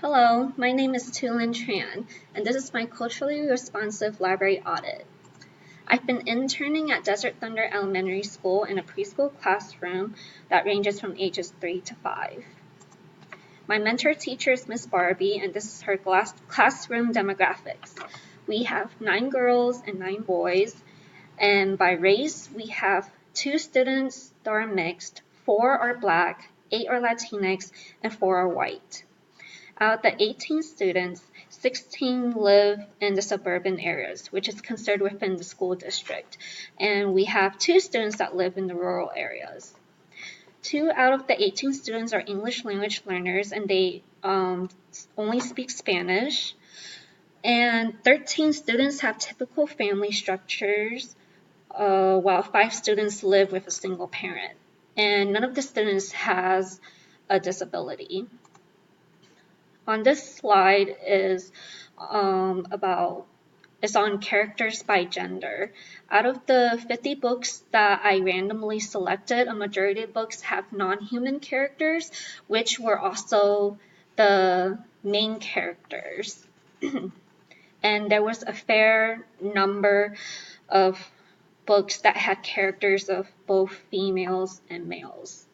Hello, my name is LinhTran, and this is my culturally responsive library audit. I've been interning at Desert Thunder Elementary School in a preschool classroom that ranges from ages 3 to 5. My mentor teacher is Miss Barbie, and this is her classroom demographics. We have 9 girls and 9 boys, and by race, we have 2 students that are mixed, 4 are Black, 8 are Latinx, and 4 are white. Out of the 18 students, 16 live in the suburban areas, which is considered within the school district. And we have 2 students that live in the rural areas. 2 out of the 18 students are English language learners, and they only speak Spanish. And 13 students have typical family structures, while 5 students live with a single parent. And none of the students has a disability. On this slide is it's on characters by gender. Out of the 50 books that I randomly selected, a majority of books have non-human characters, which were also the main characters. And there was a fair number of books that had characters of both females and males.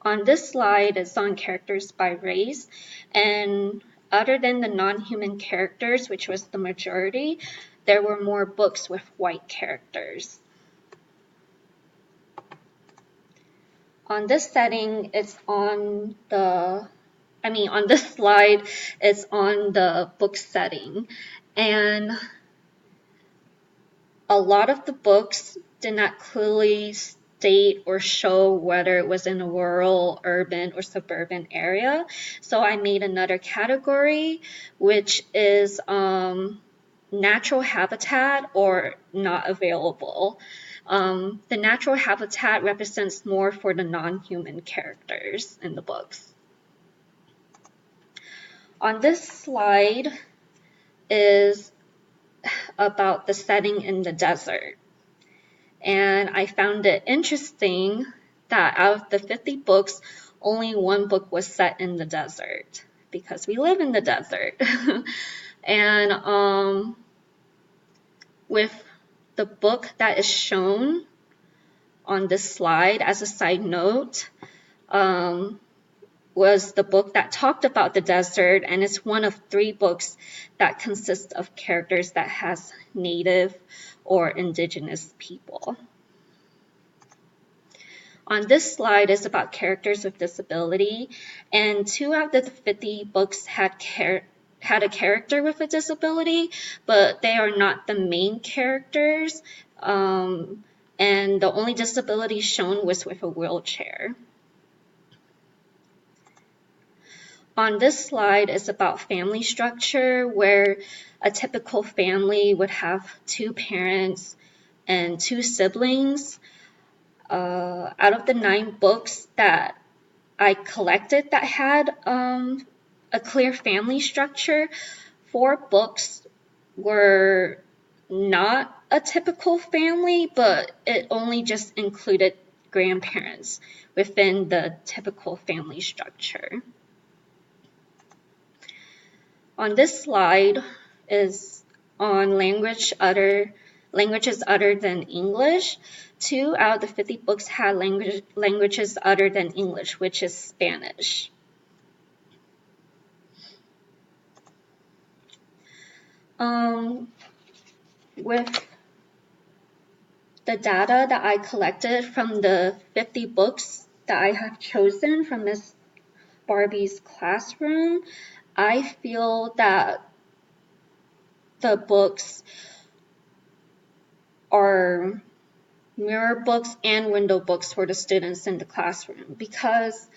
On this slide, it's on characters by race, and other than the non-human characters, which was the majority, there were more books with white characters. On this setting, on this slide, it's on the book setting, and a lot of the books did not clearly state or show whether it was in a rural, urban, or suburban area. So I made another category, which is natural habitat or not available. The natural habitat represents more for the non-human characters in the books. On this slide is about the setting in the desert. And I found it interesting that out of the 50 books, only 1 book was set in the desert because we live in the desert. And with the book that is shown on this slide as a side note, was the book that talked about the desert, and it's one of 3 books that consist of characters that has Native or Indigenous people. On this slide is about characters with disability, and 2 out of the 50 books had a character with a disability, but they are not the main characters, and the only disability shown was with a wheelchair. On this slide is about family structure, where a typical family would have 2 parents and 2 siblings. Out of the 9 books that I collected that had a clear family structure, 4 books were not a typical family, but it only just included grandparents within the typical family structure. On this slide is on languages other than English. 2 out of the 50 books had languages other than English, which is Spanish. With the data that I collected from the 50 books that I have chosen from Miss Barbie's classroom, I feel that the books are mirror books and window books for the students in the classroom, because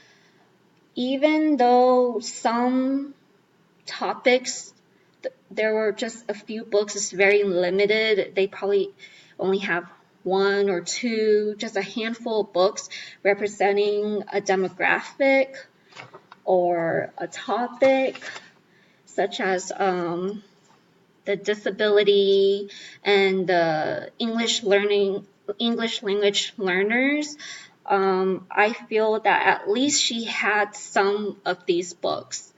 even though some topics, there were just a few books, it's very limited, they probably only have 1 or 2, just a handful of books representing a demographic or a topic, such as the disability and the English language learners. I feel that at least she had some of these books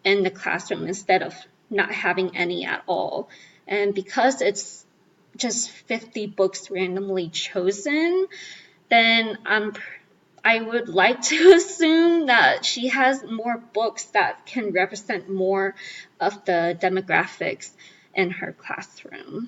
in the classroom instead of not having any at all. And because it's just 50 books randomly chosen, then I would like to assume that she has more books that can represent more of the demographics in her classroom.